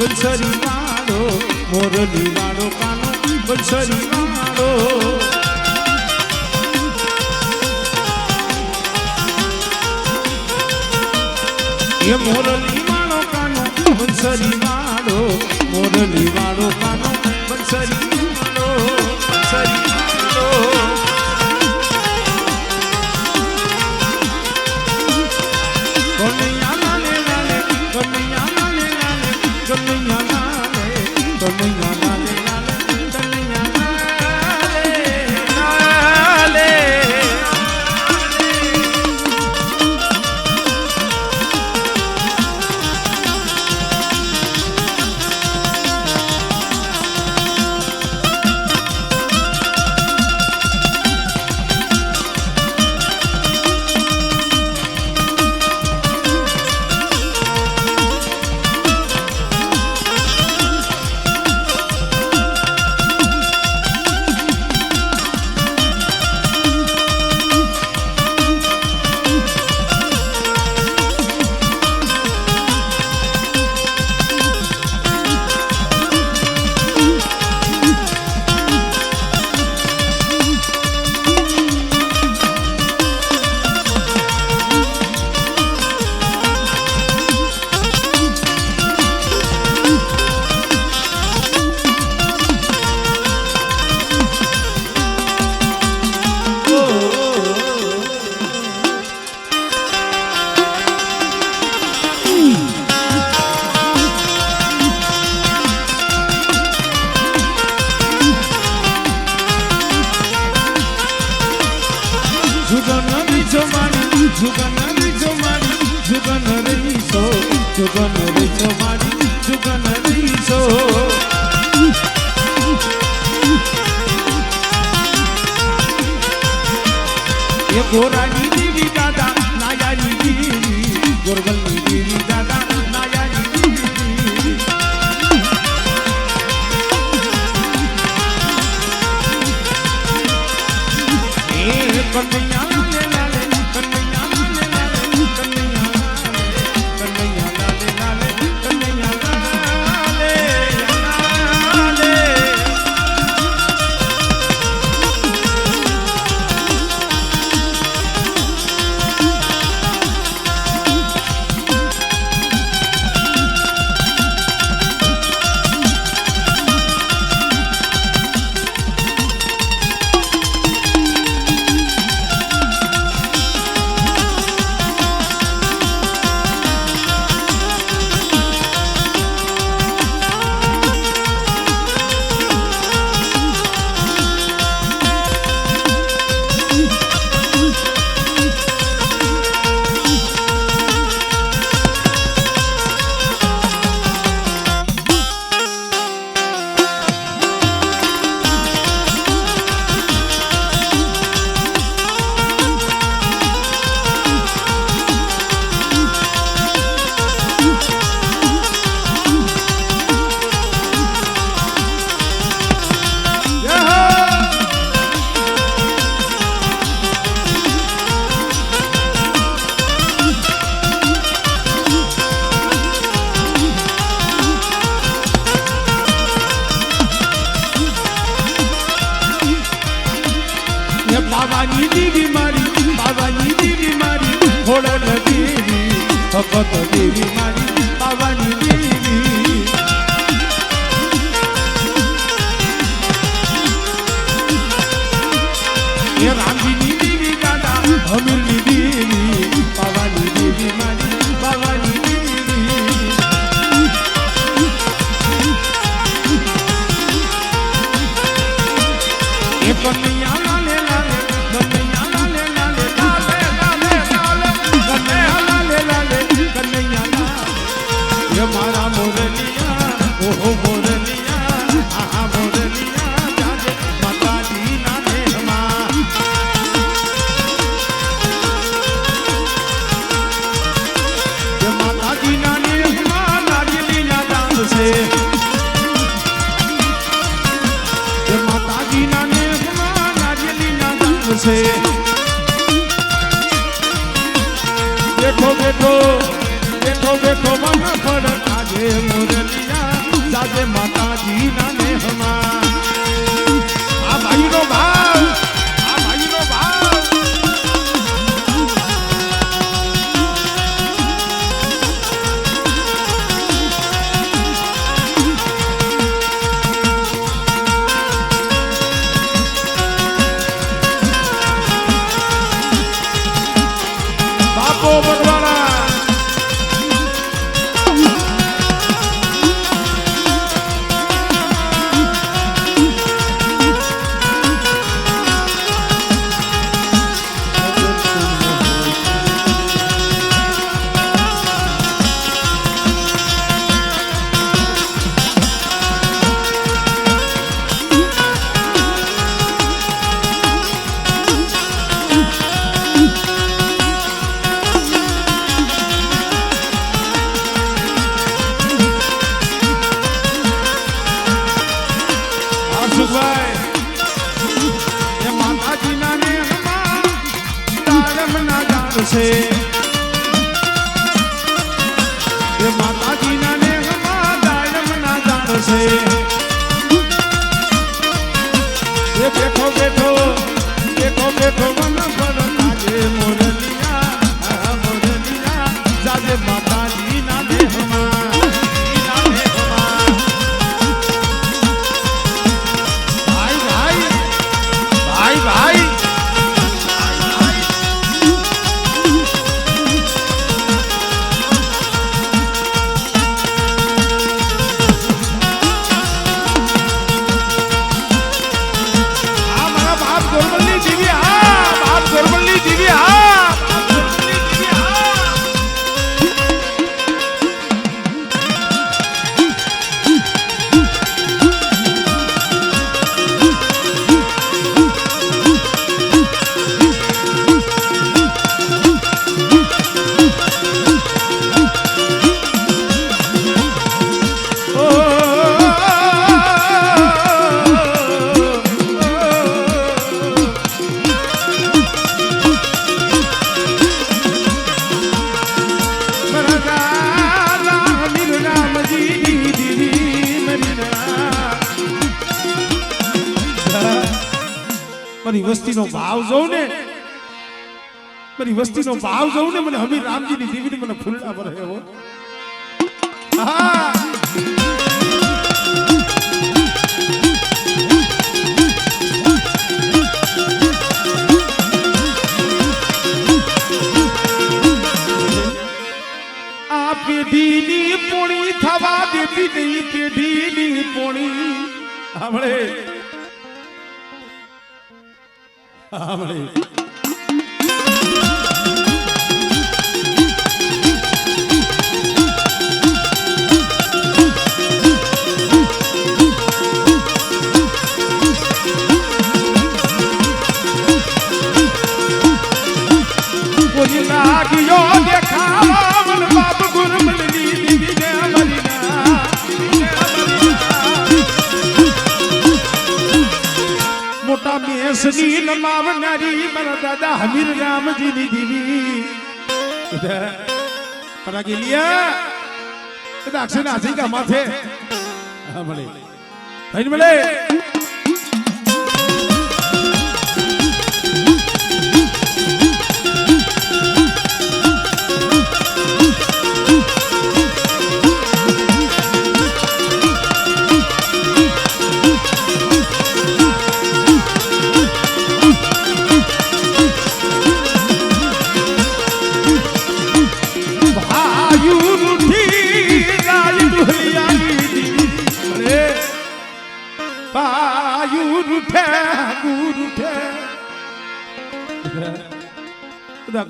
બંસરી વાળો મોરલી વાળો કાનો બંસરી વાળો ये मोरली वालो कानो बंसरी वालो मोरली वालो कानो बंसरी वालो बंसरी वालो कन्हैया लाले लाले कन्हैया लाले लाले कन्हैया लाले कन्हैया लाले लाले कन्हैया लाले ये गोरानी देवी दादा नायानी देवी गोरगलनी देवी दादा नायानी देवी ए कन्हैया लाले लाले कन्हैया लाले लाले कन्हैया लाले कन्हैया लाले लाले कन्हैया लाले लाले बाबानी देवी मारी घोड़ल देवी भगत देवी मारी बाबानी देवी ये रामजीनी देवी दादा हमीरनी देवी बाबानी देवी मारी बाबानी देवी ये कन्हैया लाले लाले कन्हैया लाले लाले लाले लाले लाले कन्हैया लाले लाले कन्हैया છે એ માતાજીના નેહમાં દાડમના ઝાડ છે એ બેઠો બેઠો બેઠો બેઠો મન પર લાગે મોરલિયા જાજે માતાજીના નેહમાં ભાઈ ભાઈ ભાઈ ભાઈ મારી વસ્તીનો ભાવ જોઉં ને મારી વસ્તીનો ભાવ જોઉં ને મને હમી રામજીની દેવીને મને ફૂલડા પર હે હો હા આ પેઢીની પોણી થવા દેતી નહીં પેઢીની પોણી આપણે કોઈ લાગ્યો દેખાવા મન બાપ ગુરમલની દીવીને મરીના મોટા મેસની નમાવનારી મારા દાદા હમીર રામજીની દીવી પરાગી લિયા કદા અક્ષર આજી કા માથે હા મળે થઈને મળે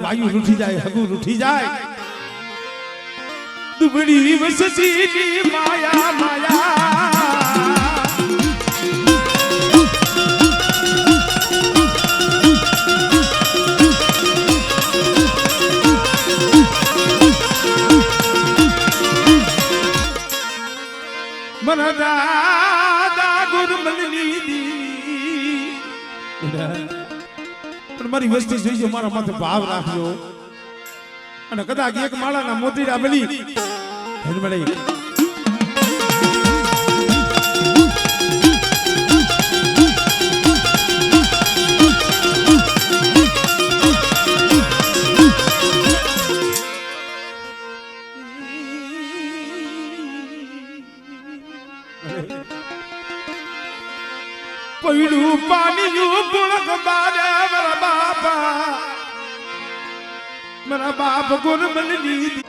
વાયુ રૂઠી જાય હગુ રૂઠી જાય દુબળી વસતી માયા માયા મન દાદા ગુરમલની દી મારી વસ્તી જોઈજો મારા માથે ભાવ રાખજો અને કદાચ એક માળાના મોતીડા બની પૈડું પાણીયું પુળક બારે મારા બાપ ગુરમલની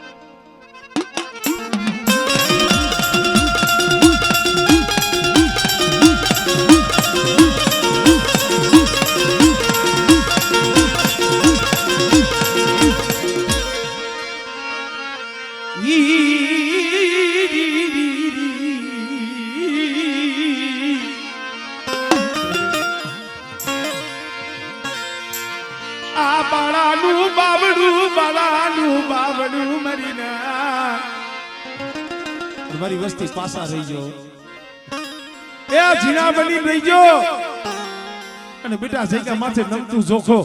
બાળાનું બાવડું મરીના મારી વસ્તી પાસા રહી જો એ જીણા બની રહી જો અને બેટા જઈકા માથે નમતું જોખો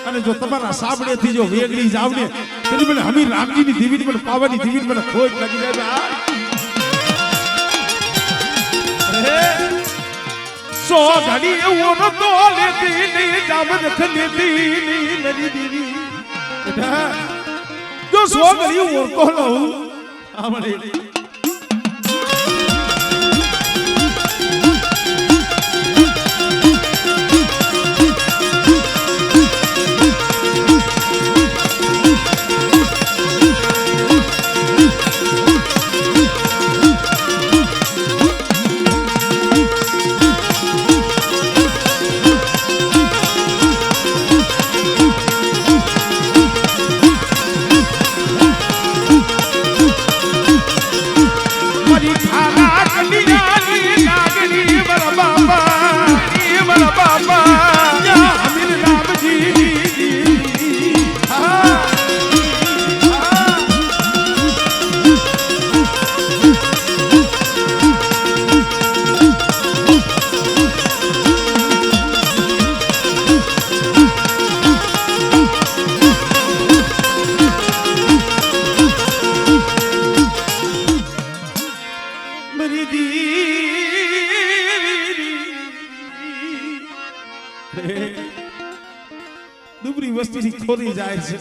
અને જો તમારા સાબડેથી જો વેગડી જાવને તેની મને હમી રામજીની દીવીની મને પાવાની દીવીની મને ખોજ લાગી જાય સો ઘડી એવો નતો લેતી ની જામ રખલેતી ની નરી દીવી બેટા જો સો ઘડી ઓરતો લઉં આમળે દુબરી વસ્તી ખોરી જાય છે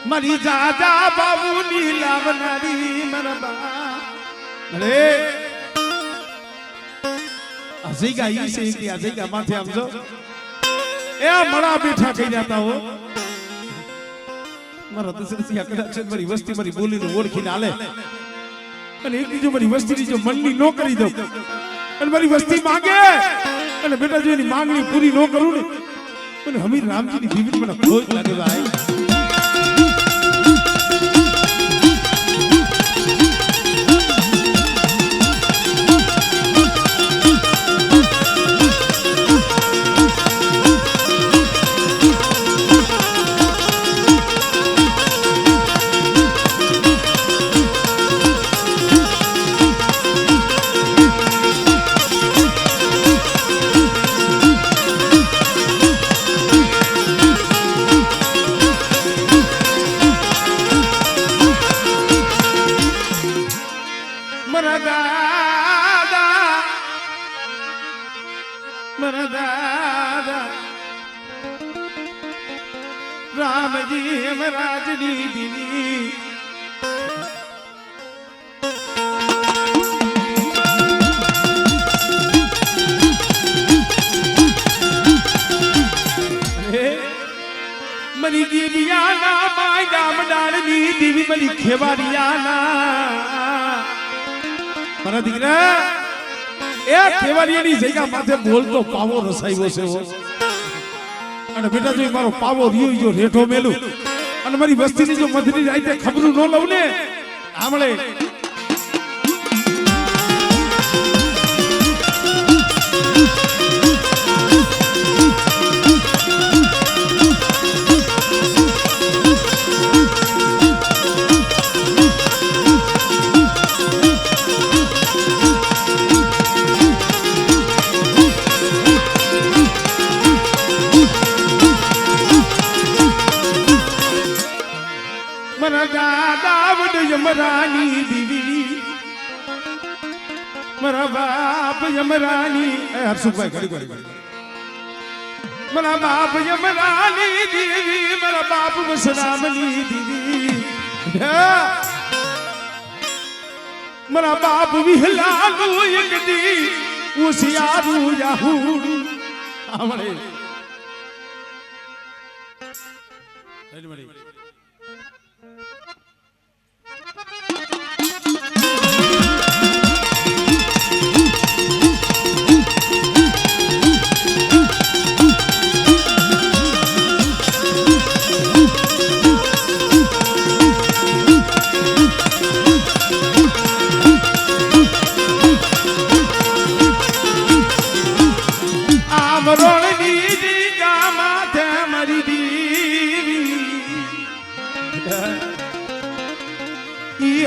મારી જાજા બાબુની લાવનારી મરબા અરે અજયગા ઈ છે કે અજયગા માથે આવજો એ મડા બેઠા કહી જાતા હો મારા દશરથિયા કદાચ મારી વસ્તી મારી બોલીને ઓળખીને હાલે અને એક બીજો મારી વસ્તીની જો મનની નો કરી દઉં અને મારી વસ્તી માંગે અને બેટા જો એની માંગણી પૂરી નો કરું ને મને હમીર રામજીની જીવિત મને ખોજ લાગે ભાઈ રામજી મહારાજની દીવી મરી દીવિયાના માયડા મડાળની દીવી મરી ખેવારિયાના મારા દીકરા એ ખેવારિયાની જગ્યા માથે બોલતો પાવો રસાયો છે અને બેટા જો મારો પાવો રહ્યો જો રેઠો મેલું અને મારી વસ્તીની જો મધની રાતે ખબરું ન લઉં ને આમળે યમરાની દીવી મારા બાપ યમરાની હરસુભાઈ ઘડી ઘડી મારા બાપ યમરાની દીવી મારા બાપ વસરામની દીવી મારા બાપ વિહલાલુ એકદી ઉસિયારું યાહુડ આમળે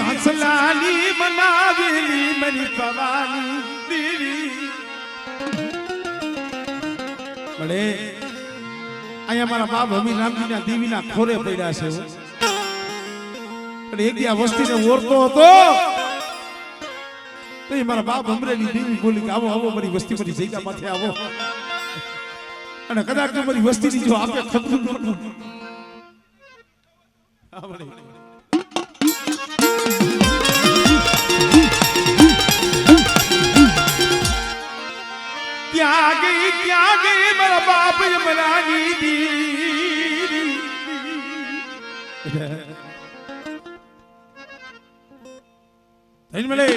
હંસલાની મનાવેલી મારી પવાની દેવી મળે અહીંયા મારા બાપ હમી રામજીના દેવીના ખોરે પડ્યા છે પણ એક આ વસ્તીને ઓરતો હતો તો એ મારા બાપ અમરેલી દેવી બોલી કે આવો આવો મારી વસ્તી મારી જગ્યા માથે આવો અને કદાચ જો મારી વસ્તીની જો આપે ખતરું ક્યાં ગઈ મારા બાપ યમરાની દીદી મળે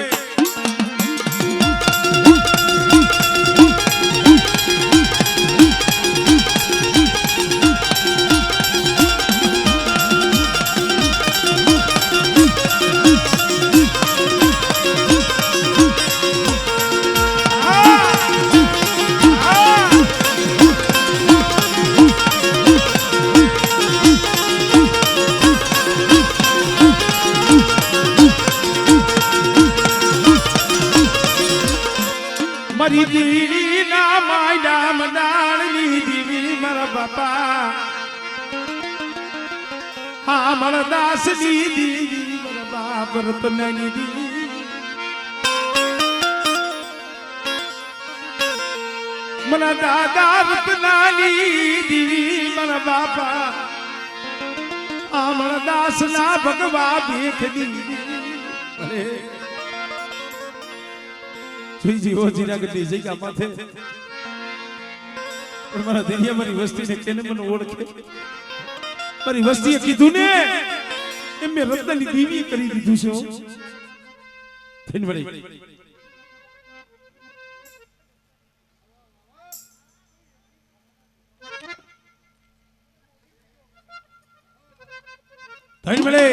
મારી દીવી ના માયડા મડાળની દીવી મારા બાપા હા મારા દાસની દીવી મારા બાપ રતનની દીવી મારા દાદા રતનાની દીવી મારા બાપા હા મારા દાસના ભગવા ભેખ દીવી અરે જીવો જીરાગઢની જગ્યા માથે પણ મારા દેનિયા મારી વસ્તીને કેને મને ઓળખે મારી વસ્તીએ કીધું ને એમ મેં રત્નની દેવી કરી દીધું છે થઈને વળી થઈને વળે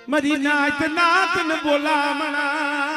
મારી નાત નાત ન બોલામણા